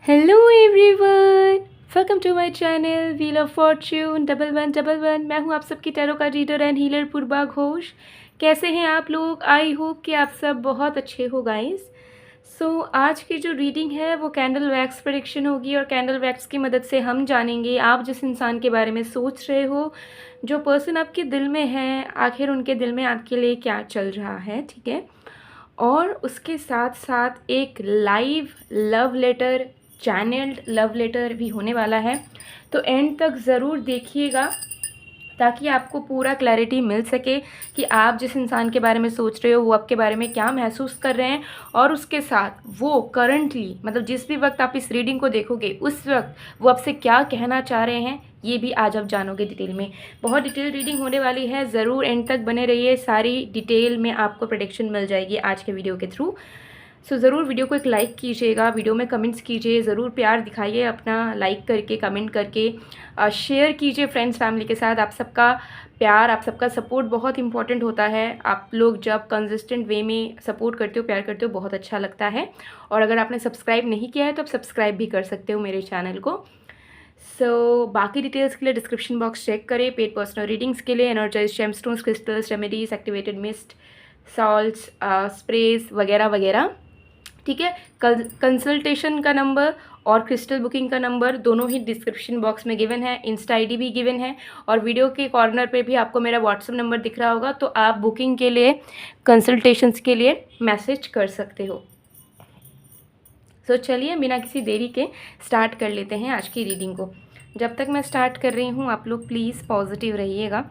Hello everyone, welcome to my channel wheel of fortune 1111। मैं हूं आप सबकी टैरो का reader and healer Purva Ghosh. कैसे हैं आप लोग? आई होप कि आप सब बहुत अच्छे हो गाइस। आज की जो रीडिंग है वो कैंडल वैक्स प्रेडिक्शन होगी और कैंडल वैक्स की मदद से हम जानेंगे आप जिस इंसान के बारे में सोच रहे हो, जो पर्सन आपके दिल में है, आखिर उनके दिल में आपके लिए क्या चल रहा है। ठीक है, और उसके साथ साथ एक live love letter, channelled love letter भी होने वाला है। तो एंड तक ज़रूर देखिएगा ताकि आपको पूरा क्लैरिटी मिल सके कि आप जिस इंसान के बारे में सोच रहे हो वो आपके बारे में क्या महसूस कर रहे हैं, और उसके साथ वो करंटली मतलब जिस भी वक्त आप इस रीडिंग को देखोगे उस वक्त वो आपसे क्या कहना चाह रहे हैं, ये भी आज आप जानोगे डिटेल में। बहुत डिटेल रीडिंग होने वाली है, ज़रूर एंड तक बने रहिए, सारी डिटेल में आपको प्रेडिक्शन मिल जाएगी आज के वीडियो के थ्रू। ज़रूर वीडियो को एक लाइक कीजिएगा, वीडियो में कमेंट्स कीजिए, ज़रूर प्यार दिखाइए अपना लाइक करके, कमेंट करके, शेयर कीजिए फ्रेंड्स फैमिली के साथ। आप सबका प्यार, आप सबका सपोर्ट बहुत इंपॉर्टेंट होता है। आप लोग जब कंसिस्टेंट वे में सपोर्ट करते हो, प्यार करते हो, बहुत अच्छा लगता है। और अगर आपने सब्सक्राइब नहीं किया है तो आप सब्सक्राइब भी कर सकते हो मेरे चैनल को। बाकी डिटेल्स के लिए डिस्क्रिप्शन बॉक्स चेक करें। पेड पर्सनल रीडिंग्स के लिए energise gemstones, crystals, remedies, activated mist, salts, sprays वगैरह वगैरह। ठीक है, कंसल्टेशन का नंबर और क्रिस्टल बुकिंग का नंबर दोनों ही डिस्क्रिप्शन बॉक्स में गिवन है, इंस्टा आईडी भी गिवन है, और वीडियो के कॉर्नर पे भी आपको मेरा व्हाट्सअप नंबर दिख रहा होगा, तो आप बुकिंग के लिए, कंसल्टेशंस के लिए मैसेज कर सकते हो। चलिए बिना किसी देरी के स्टार्ट कर लेते हैं आज की रीडिंग को। जब तक मैं स्टार्ट कर रही हूँ आप लोग प्लीज़ पॉजिटिव रहिएगा,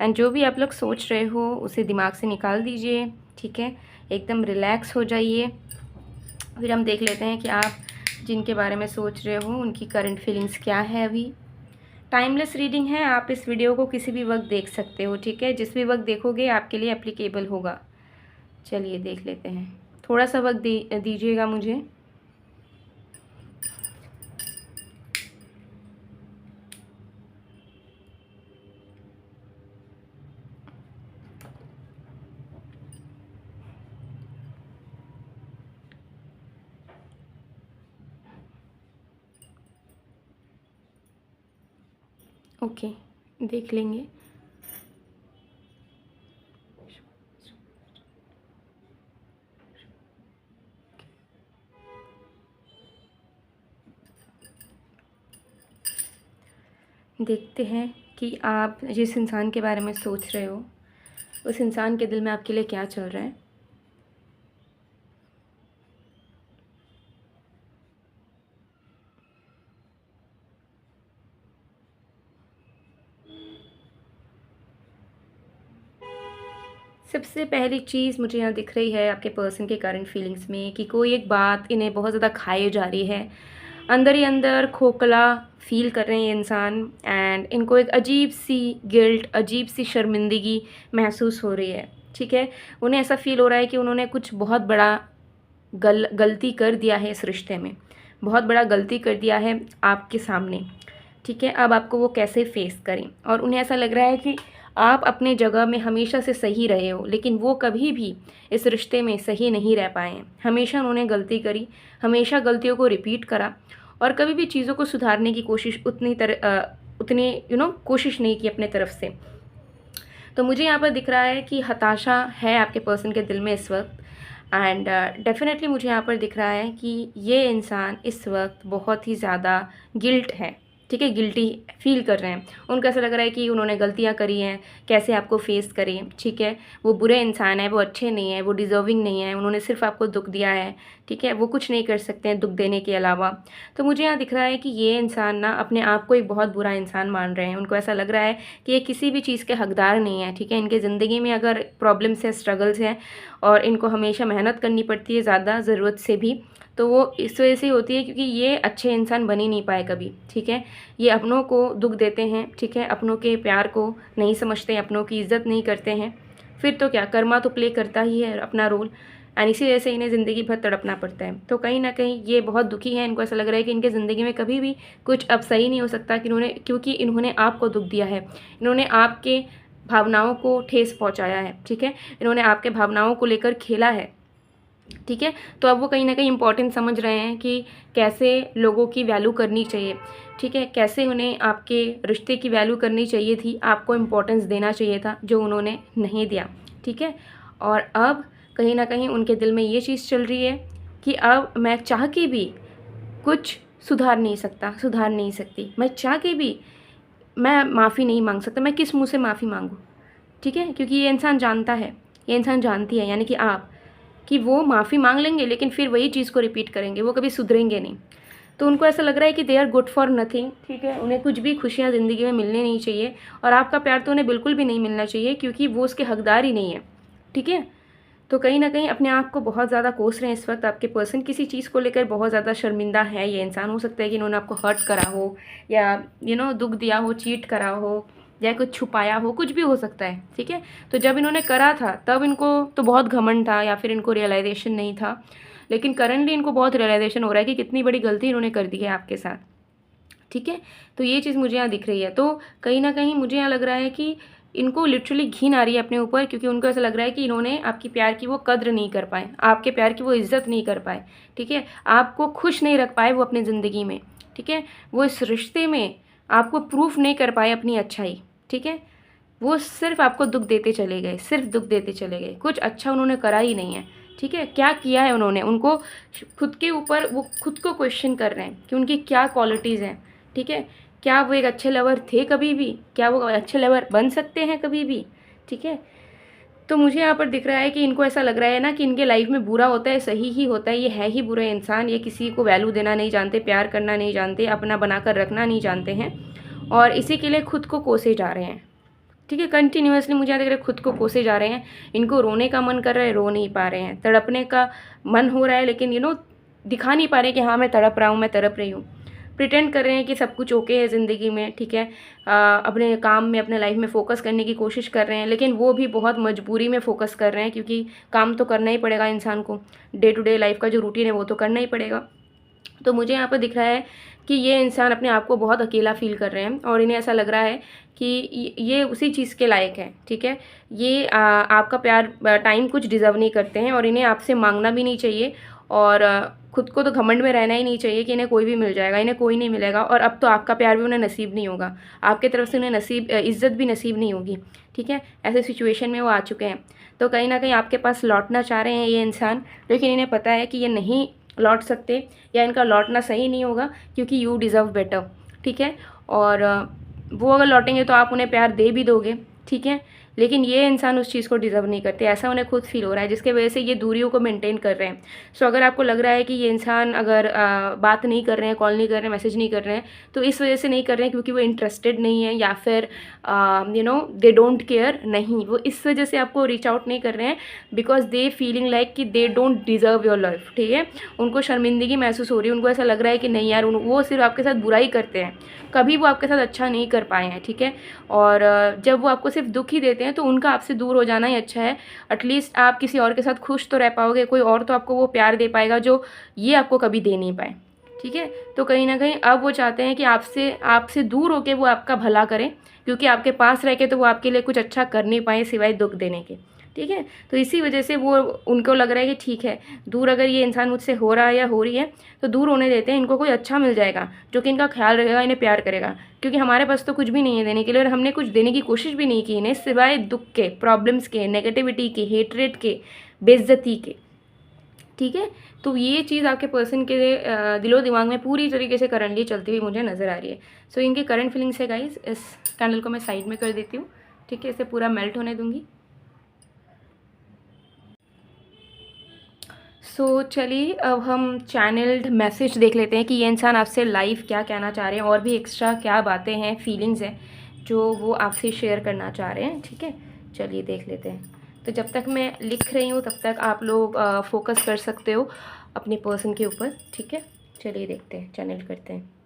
एंड जो भी आप लोग सोच रहे हो उसे दिमाग से निकाल दीजिए। ठीक है, एकदम रिलैक्स हो जाइए। फिर हम देख लेते हैं कि आप जिनके बारे में सोच रहे हो उनकी करंट फीलिंग्स क्या है। अभी टाइमलेस रीडिंग है, आप इस वीडियो को किसी भी वक्त देख सकते हो। ठीक है, जिस भी वक्त देखोगे आपके लिए एप्लीकेबल होगा। चलिए देख लेते हैं, थोड़ा सा वक्त दीजिएगा मुझे। ओके, देख लेंगे। देखते हैं कि आप जिस इंसान के बारे में सोच रहे हो उस इंसान के दिल में आपके लिए क्या चल रहा है। सबसे पहली चीज़ मुझे यहाँ दिख रही है आपके पर्सन के करंट फीलिंग्स में कि कोई एक बात इन्हें बहुत ज़्यादा खाए जा रही है, अंदर ही अंदर खोखला फील कर रहे हैं ये इंसान, एंड इनको एक अजीब सी गिल्ट, अजीब सी शर्मिंदगी महसूस हो रही है। ठीक है, उन्हें ऐसा फील हो रहा है कि उन्होंने कुछ बहुत बड़ा गलती कर दिया है इस रिश्ते में, बहुत बड़ा गलती कर दिया है आपके सामने। ठीक है, अब आपको वो कैसे फेस करें, और उन्हें ऐसा लग रहा है कि आप अपने जगह में हमेशा से सही रहे हो, लेकिन वो कभी भी इस रिश्ते में सही नहीं रह पाए हैं। हमेशा उन्होंने गलती करी, हमेशा गलतियों को रिपीट करा, और कभी भी चीज़ों को सुधारने की कोशिश उतनी कोशिश नहीं की अपने तरफ से। तो मुझे यहाँ पर दिख रहा है कि हताशा है आपके पर्सन के दिल में इस वक्त, एंड डेफिनेटली मुझे यहाँ पर दिख रहा है कि ये इंसान इस वक्त बहुत ही ज़्यादा गिल्ट है। ठीक है, गिल्टी फील कर रहे हैं, उनको ऐसा लग रहा है कि उन्होंने गलतियाँ करी हैं, कैसे आपको फेस करें। ठीक है, वो बुरे इंसान है, वो अच्छे नहीं है, वो डिज़र्विंग नहीं है, उन्होंने सिर्फ आपको दुख दिया है। ठीक है, वो कुछ नहीं कर सकते हैं दुख देने के अलावा। तो मुझे यहाँ दिख रहा है कि ये इंसान ना अपने आप को एक बहुत बुरा इंसान मान रहे हैं। उनको ऐसा लग रहा है कि ये किसी भी चीज़ के हकदार नहीं है। ठीक है, इनके ज़िंदगी में अगर प्रॉब्लम्स है, स्ट्रगल्स हैं, और इनको हमेशा मेहनत करनी पड़ती है ज़्यादा ज़रूरत से भी, तो वो इस वजह से होती है क्योंकि ये अच्छे इंसान बन ही नहीं पाए कभी। ठीक है, ये अपनों को दुख देते हैं। ठीक है, अपनों के प्यार को नहीं समझते हैं, अपनों की इज़्ज़त नहीं करते हैं। फिर तो क्या, कर्मा तो प्ले करता ही है अपना रोल, एंड इसी वजह से इन्हें ज़िंदगी भर तड़पना पड़ता है। तो कहीं ना कहीं ये बहुत दुखी है, इनको ऐसा लग रहा है कि इनके ज़िंदगी में कभी भी कुछ अब सही नहीं हो सकता क्योंकि इन्होंने आपको दुख दिया है, इन्होंने आपके भावनाओं को ठेस पहुँचाया है। ठीक है, इन्होंने आपके भावनाओं को लेकर खेला है, ठीक है। तो अब वो कहीं न कहीं इम्पोर्टेंस समझ रहे हैं कि कैसे लोगों की वैल्यू करनी चाहिए, ठीक है? कैसे उन्हें आपके रिश्ते की वैल्यू करनी चाहिए थी, आपको इम्पोर्टेंस देना चाहिए था, जो उन्होंने नहीं दिया, ठीक है? और अब कहीं न कहीं उनके दिल में ये चीज़ चल रही है कि अब मैं चाह के भी कुछ सुधार नहीं सकती। मैं चाह के भी मैं माफ़ी नहीं माँग सकता, मैं किस मुँह से माफ़ी माँगूँ, ठीक है? क्योंकि ये इंसान जानता है, ये इंसान जानती है, यानी कि आप, कि वो माफ़ी माँग लेंगे लेकिन फिर वही चीज़ को रिपीट करेंगे, वो कभी सुधरेंगे नहीं। तो उनको ऐसा लग रहा है कि they are good for nothing, ठीक है? उन्हें कुछ भी खुशियाँ ज़िंदगी में मिलनी नहीं चाहिए और आपका प्यार तो उन्हें बिल्कुल भी नहीं मिलना चाहिए, क्योंकि वो उसके हकदार ही नहीं है, ठीक है? तो कहीं न कहीं अपने आप को बहुत ज़्यादा कोस रहे हैं इस वक़्त आपके पर्सन, किसी चीज़ को लेकर बहुत ज़्यादा शर्मिंदा है ये इंसान। हो सकता है कि इन्होंने आपको हर्ट करा हो या दुःख दिया हो, चीट करा हो या कुछ छुपाया हो, कुछ भी हो सकता है, ठीक है? तो जब इन्होंने करा था तब इनको तो बहुत घमंड था या फिर इनको रियलाइज़ेशन नहीं था। लेकिन करंटली इनको बहुत रियलाइज़ेशन हो रहा है कि कितनी बड़ी गलती इन्होंने कर दी है आपके साथ, ठीक है? तो ये चीज़ मुझे यहाँ दिख रही है। तो कहीं न कहीं मुझे यहाँ लग रहा है कि इनको लिटरली घिन आ रही है अपने ऊपर, क्योंकि उनको ऐसा लग रहा है कि इन्होंने आपकी प्यार की वो कद्र नहीं कर पाए, आपके प्यार की वो इज़्ज़त नहीं कर पाए, ठीक है? आपको खुश नहीं रख पाए वो अपनी ज़िंदगी में, ठीक है? वो इस रिश्ते में आपको प्रूफ़ नहीं कर पाए अपनी अच्छाई, ठीक है? वो सिर्फ़ आपको दुःख देते चले गए, सिर्फ़ दुःख देते चले गए। कुछ अच्छा उन्होंने करा ही नहीं है, ठीक है? क्या किया है उन्होंने? उनको खुद के ऊपर वो खुद को क्वेश्चन कर रहे हैं कि उनकी क्या क्वालिटीज़ हैं, ठीक है? क्या वो एक अच्छे लवर थे कभी भी? क्या वो अच्छे लवर बन सकते हैं कभी भी? ठीक है? तो मुझे यहाँ पर दिख रहा है कि इनको ऐसा लग रहा है ना कि इनके लाइफ में बुरा होता है, सही ही होता है, ये है ही बुरे इंसान, ये किसी को वैल्यू देना नहीं जानते, प्यार करना नहीं जानते, अपना बनाकर रखना नहीं जानते हैं और इसी के लिए खुद को कोसे जा रहे हैं। ठीक है, कंटिन्यूअसली मुझे यहाँ दिख रहा है खुद को कोसे जा रहे हैं। इनको रोने का मन कर रहा है, रो नहीं पा रहे हैं, तड़पने का मन हो रहा है लेकिन दिखा नहीं पा रहे कि हाँ मैं तड़प रहा हूँ, मैं तड़प रही हूँ। प्रिटेंड कर रहे हैं कि सब कुछ ओके है ज़िंदगी में, ठीक है। अपने काम में, अपने लाइफ में फ़ोकस करने की कोशिश कर रहे हैं, लेकिन वो भी बहुत मजबूरी में फ़ोकस कर रहे हैं, क्योंकि काम तो करना ही पड़ेगा इंसान को। डे टू डे लाइफ का जो रूटीन है वो तो करना ही पड़ेगा। तो मुझे यहाँ पर दिख रहा है कि ये इंसान अपने आप को बहुत अकेला फ़ील कर रहे हैं और इन्हें ऐसा लग रहा है कि ये उसी चीज़ के लायक है, ठीक है। ये आपका प्यार टाइम कुछ डिज़र्व नहीं करते हैं और इन्हें आपसे मांगना भी नहीं चाहिए और खुद को तो घमंड में रहना ही नहीं चाहिए कि इन्हें कोई भी मिल जाएगा, इन्हें कोई नहीं मिलेगा और अब तो आपका प्यार भी उन्हें नसीब नहीं होगा, आपके तरफ से उन्हें इज़्ज़त भी नसीब नहीं होगी, ठीक है। ऐसे सिचुएशन में वो आ चुके हैं। तो कहीं ना कहीं आपके पास लौटना चाह रहे हैं ये इंसान, लेकिन इन्हें पता है कि ये नहीं लौट सकते या इनका लौटना सही नहीं होगा, क्योंकि यू डिज़र्व बेटर, ठीक है। और वो अगर लौटेंगे तो आप उन्हें प्यार दे भी दोगे, ठीक है, लेकिन ये इंसान उस चीज़ को डिज़र्व नहीं करते, ऐसा उन्हें खुद फील हो रहा है, जिसके वजह से ये दूरियों को मेंटेन कर रहे हैं। सो अगर आपको लग रहा है कि ये इंसान अगर बात नहीं कर रहे हैं, कॉल नहीं कर रहे हैं, मैसेज नहीं कर रहे हैं, तो इस वजह से नहीं कर रहे हैं क्योंकि वो इंटरेस्टेड नहीं है या फिर दे डोंट केयर, नहीं, वो इस वजह से आपको रीच आउट नहीं कर रहे हैं बिकॉज दे फीलिंग लाइक कि they don't deserve your life, ठीक है। उनको शर्मिंदगी महसूस हो रही है, उनको ऐसा लग रहा है कि नहीं यार, वो सिर्फ आपके साथ बुराई करते हैं, कभी वो आपके साथ अच्छा नहीं कर पाए हैं, ठीक है। और जब वो आपको सिर्फ दुख ही देते हैं तो उनका आपसे दूर हो जाना ही अच्छा है। एटलीस्ट आप किसी और के साथ खुश तो रह पाओगे, कोई और तो आपको वो प्यार दे पाएगा जो ये आपको कभी दे नहीं पाए, ठीक है। तो कहीं ना कहीं अब वो चाहते हैं कि आपसे आपसे दूर होकर वो आपका भला करें, क्योंकि आपके पास रह के तो वो आपके लिए कुछ अच्छा कर नहीं पाए सिवाय दुख देने के, ठीक है। तो इसी वजह से वो उनको लग रहा है कि ठीक है, दूर अगर ये इंसान मुझसे हो रहा है या हो रही है तो दूर होने देते हैं, इनको कोई अच्छा मिल जाएगा जो कि इनका ख्याल रखेगा, इन्हें प्यार करेगा, क्योंकि हमारे पास तो कुछ भी नहीं है देने के लिए और हमने कुछ देने की कोशिश भी नहीं की इन्हें, सिवाय दुख के, प्रॉब्लम्स के, नेगेटिविटी के, हेटरेट के, बेइज्जती के, ठीक है। तो ये चीज़ आपके पर्सन के दिलो दिमाग में पूरी तरीके से करंटली चलती हुई मुझे नज़र आ रही है। सो इनके करंट फीलिंग्स है गाइस, इस कैंडल को मैं साइड में कर देती हूँ, ठीक है, इसे पूरा मेल्ट होने दूंगी। सो चलिए अब हम चैनल्ड मैसेज देख लेते हैं कि ये इंसान आपसे लाइव क्या कहना चाह रहे हैं और भी एक्स्ट्रा क्या बातें हैं, फीलिंग्स हैं जो वो आपसे शेयर करना चाह रहे हैं, ठीक है। चलिए देख लेते हैं। तो जब तक मैं लिख रही हूँ तब तक आप लोग फोकस कर सकते हो अपने पर्सन के ऊपर, ठीक है। चलिए देखते हैं, चैनल करते हैं।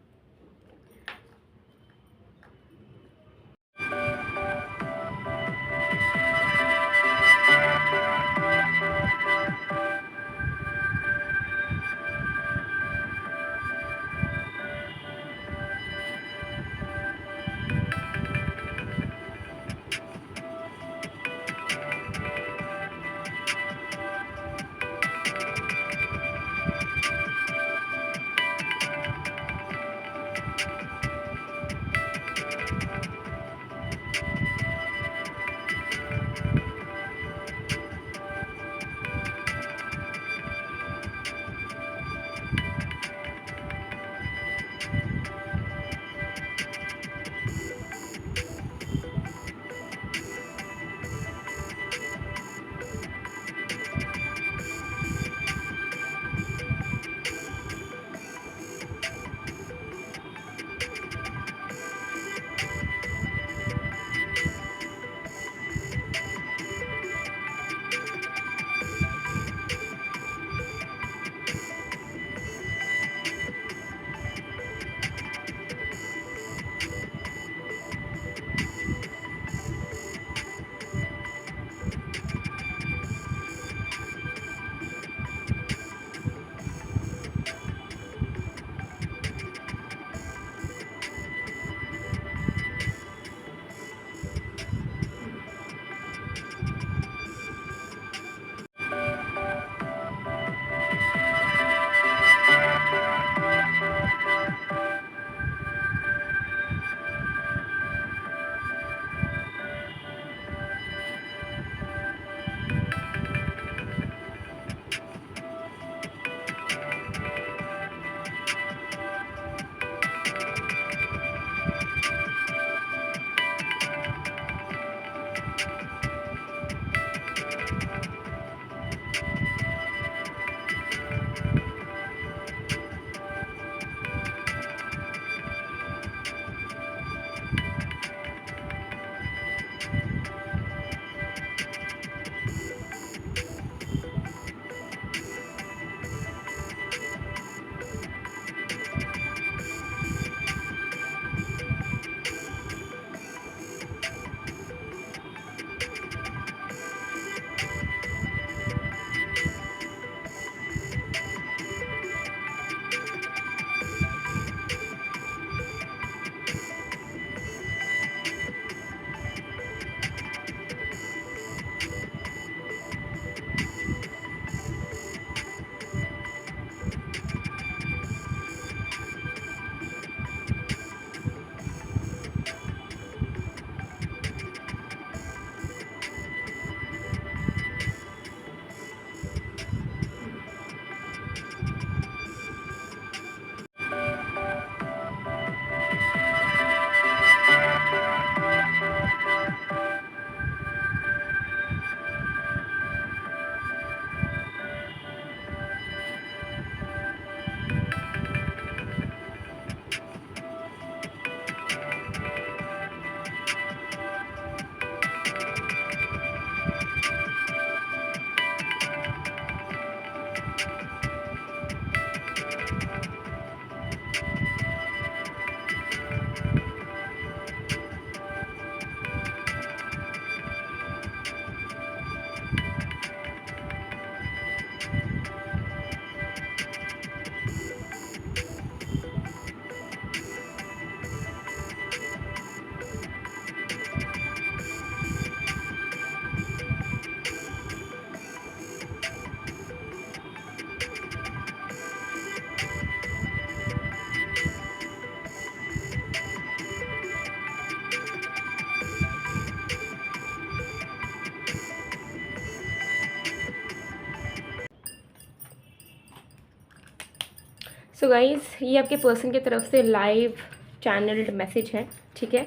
सो गाइस, ये आपके पर्सन की तरफ से लाइव चैनल्ड मैसेज है, ठीक है।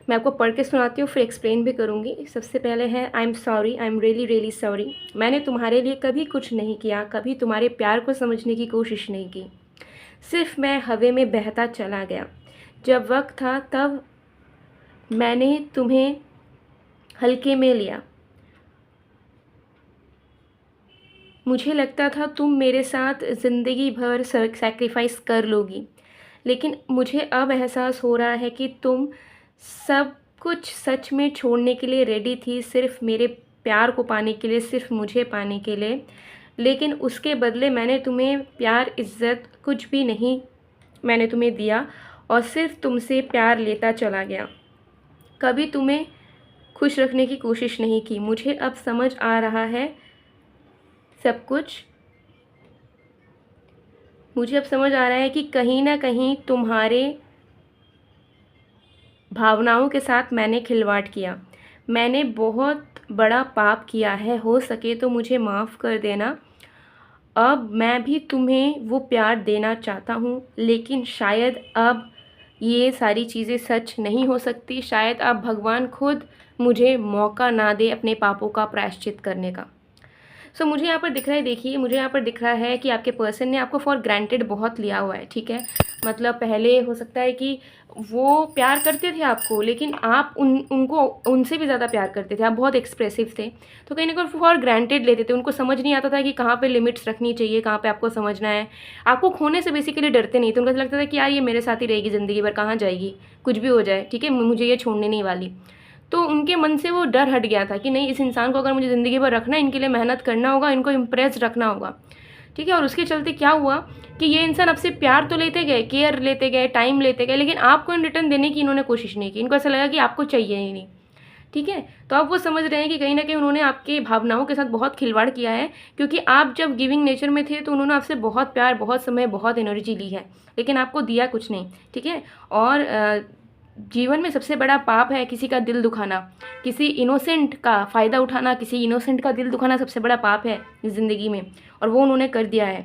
मैं आपको पढ़ के सुनाती हूँ, फिर एक्सप्लेन भी करूँगी। सबसे पहले है, I am sorry, I am really really sorry. मैंने तुम्हारे लिए कभी कुछ नहीं किया, कभी तुम्हारे प्यार को समझने की कोशिश नहीं की। सिर्फ मैं हवा में बहता चला गया। जब वक्त था तब मैंने तुम्हें हल्के में लिया। मुझे लगता था तुम मेरे साथ ज़िंदगी भर सैक्रिफाइस कर लोगी, लेकिन मुझे अब एहसास हो रहा है कि तुम सब कुछ सच में छोड़ने के लिए रेडी थी, सिर्फ मेरे प्यार को पाने के लिए, सिर्फ मुझे पाने के लिए। लेकिन उसके बदले मैंने तुम्हें प्यार, इज़्ज़त कुछ भी नहीं मैंने तुम्हें दिया, और सिर्फ तुमसे प्यार लेता चला गया। कभी तुम्हें खुश रखने की कोशिश नहीं की। मुझे अब समझ आ रहा है सब कुछ। मुझे अब समझ आ रहा है कि कहीं ना कहीं तुम्हारे भावनाओं के साथ मैंने खिलवाड़ किया। मैंने बहुत बड़ा पाप किया है, हो सके तो मुझे माफ़ कर देना। अब मैं भी तुम्हें वो प्यार देना चाहता हूँ, लेकिन शायद अब ये सारी चीज़ें सच नहीं हो सकती। शायद अब भगवान खुद मुझे मौका ना दे अपने पापों का प्रायश्चित करने का। सो मुझे यहाँ पर दिख रहा है, देखिए मुझे यहाँ पर दिख रहा है कि आपके पर्सन ने आपको फॉर ग्रांटेड बहुत लिया हुआ है, ठीक है। मतलब पहले हो सकता है कि वो प्यार करते थे आपको, लेकिन आप उनको उनसे भी ज़्यादा प्यार करते थे, आप बहुत एक्सप्रेसिव थे, तो कहीं ना कहीं फॉर ग्रांटेड लेते थे। उनको समझ नहीं आता था कि कहाँ पे लिमिट्स रखनी चाहिए, कहाँ पे आपको समझना है। आपको खोने से बेसिकली डरते नहीं थे, उनको लगता था कि यार ये मेरे साथ ही रहेगी ज़िंदगी भर, कहाँ जाएगी, कुछ भी हो जाए, ठीक है, मुझे ये छोड़ने नहीं वाली। तो उनके मन से वो डर हट गया था कि नहीं, इस इंसान को अगर मुझे ज़िंदगी भर रखना है, इनके लिए मेहनत करना होगा, इनको इम्प्रेस रखना होगा, ठीक है। और उसके चलते क्या हुआ कि ये इंसान आपसे प्यार तो लेते गए, केयर लेते गए, टाइम लेते गए, लेकिन आपको इन रिटर्न देने की इन्होंने कोशिश नहीं की। इनको ऐसा लगा कि आपको चाहिए ही नहीं, ठीक है। तो आप वो समझ रहे हैं कि कहीं ना कहीं उन्होंने आपके भावनाओं के साथ बहुत खिलवाड़ किया है, क्योंकि आप जब गिविंग नेचर में थे तो उन्होंने आपसे बहुत प्यार, बहुत समय, बहुत एनर्जी ली है, लेकिन आपको दिया कुछ नहीं, ठीक है। और जीवन में सबसे बड़ा पाप है किसी का दिल दुखाना, किसी इनोसेंट का फ़ायदा उठाना, किसी इनोसेंट का दिल दुखाना सबसे बड़ा पाप है ज़िंदगी में, और वो उन्होंने कर दिया है।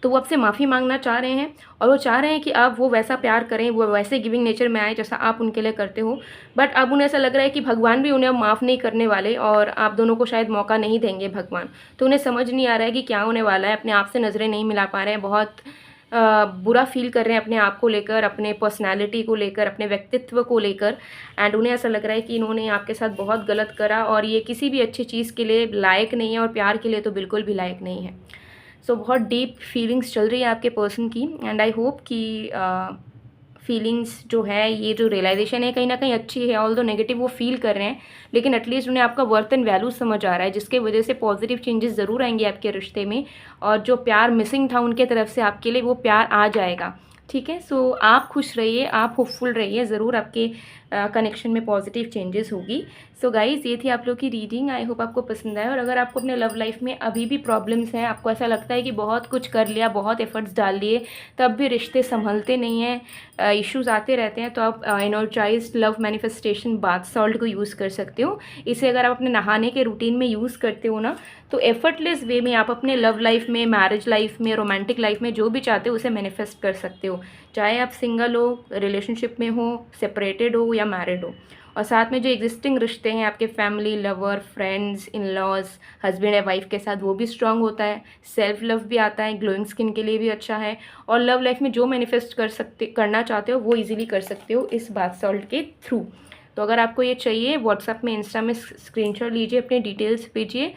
तो वो आपसे माफ़ी मांगना चाह रहे हैं, और वो चाह रहे हैं कि आप वो वैसा प्यार करें, वो वैसे गिविंग नेचर में आए जैसा आप उनके लिए करते हो। बट अब उन्हें ऐसा लग रहा है कि भगवान भी उन्हें अब माफ़ नहीं करने वाले, और आप दोनों को शायद मौका नहीं देंगे भगवान। तो उन्हें समझ नहीं आ रहा है कि क्या होने वाला है, अपने आप से नज़रें नहीं मिला पा रहे हैं, बहुत बुरा फील कर रहे हैं अपने आप को लेकर, अपने पर्सनालिटी को लेकर, अपने व्यक्तित्व को लेकर। एंड उन्हें ऐसा लग रहा है कि इन्होंने आपके साथ बहुत गलत करा, और ये किसी भी अच्छी चीज़ के लिए लायक नहीं है, और प्यार के लिए तो बिल्कुल भी लायक नहीं है। सो बहुत डीप फीलिंग्स चल रही है आपके पर्सन की, एंड आई होप कि फीलिंग्स जो है, ये जो रियलाइजेशन है कहीं ना कहीं अच्छी है। ऑल दो नेगेटिव वो फील कर रहे हैं, लेकिन एटलीस्ट उन्हें आपका वर्थ एंड वैल्यू समझ आ रहा है, जिसके वजह से पॉजिटिव चेंजेस ज़रूर आएंगे आपके रिश्ते में, और जो प्यार मिसिंग था उनके तरफ से आपके लिए, वो प्यार आ जाएगा, ठीक है। सो आप खुश रहिए, आप होपफुल रहिए, ज़रूर आपके कनेक्शन में पॉजिटिव चेंजेस होगी। सो गाइज़, ये थी आप लोग की रीडिंग, आई होप आपको पसंद आए। और अगर आपको अपने लव लाइफ में अभी भी प्रॉब्लम्स हैं, आपको ऐसा लगता है कि बहुत कुछ कर लिया, बहुत एफर्ट्स डाल लिए, तब भी रिश्ते संभलते नहीं हैं, इश्यूज़ आते रहते हैं, तो आप energised love manifestation bath salt को यूज़ कर सकते हो। इसे अगर आप अपने नहाने के रूटीन में यूज़ करते हो ना, तो एफर्टलेस वे में आप अपने लव लाइफ में, मैरिज लाइफ में, रोमांटिक लाइफ में जो भी चाहते हो उसे मैनिफेस्ट कर सकते हो, चाहे आप सिंगल हो, रिलेशनशिप में हो, सेपरेटेड हो या मैरिड हो। और साथ में जो एग्जिस्टिंग रिश्ते हैं आपके family, lover, friends, in laws, husband या वाइफ के साथ, वो भी स्ट्रांग होता है, सेल्फ लव भी आता है, ग्लोइंग स्किन के लिए भी अच्छा है। और लव लाइफ में जो मैनिफेस्ट करना चाहते हो वो ईजिली कर सकते हो इस बाथ सॉल्ट के थ्रू। तो अगर आपको ये चाहिए, व्हाट्सएप में, इंस्टा में स्क्रीनशॉट लीजिए, अपने डिटेल्स भेजिए,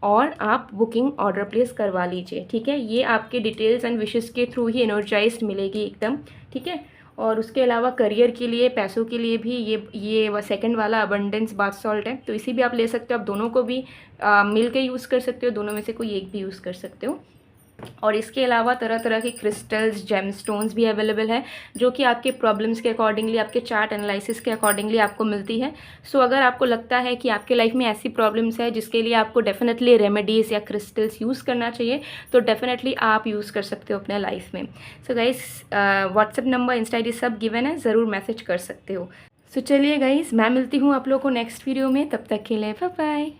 और आप बुकिंग ऑर्डर प्लेस करवा लीजिए, ठीक है। ये आपके डिटेल्स एंड विशेस के थ्रू ही एनर्जाइज्ड मिलेगी एकदम, ठीक है। और उसके अलावा करियर के लिए, पैसों के लिए भी ये सेकंड वाला अबंडेंस बाथ सॉल्ट है, तो इसी भी आप ले सकते हो। आप दोनों को भी मिल के यूज़ कर सकते हो, दोनों में से कोई एक भी यूज़ कर सकते हो। और इसके अलावा तरह तरह के क्रिस्टल्स, जेमस्टोन्स भी अवेलेबल है, जो कि आपके प्रॉब्लम्स के अकॉर्डिंगली, आपके चार्ट एनालिसिस के अकॉर्डिंगली आपको मिलती है। सो अगर आपको लगता है कि आपके लाइफ में ऐसी प्रॉब्लम्स है जिसके लिए आपको डेफिनेटली रेमेडीज़ या क्रिस्टल्स यूज़ करना चाहिए, तो डेफिनेटली आप यूज़ कर सकते हो अपने लाइफ में। So guys, WhatsApp number, Insta ID सब गिवन है, ज़रूर मैसेज कर सकते हो। सो चलिए गाइस, मैं मिलती हूँ आप लोगों को नेक्स्ट वीडियो में, तब तक के लिए बाय बाय।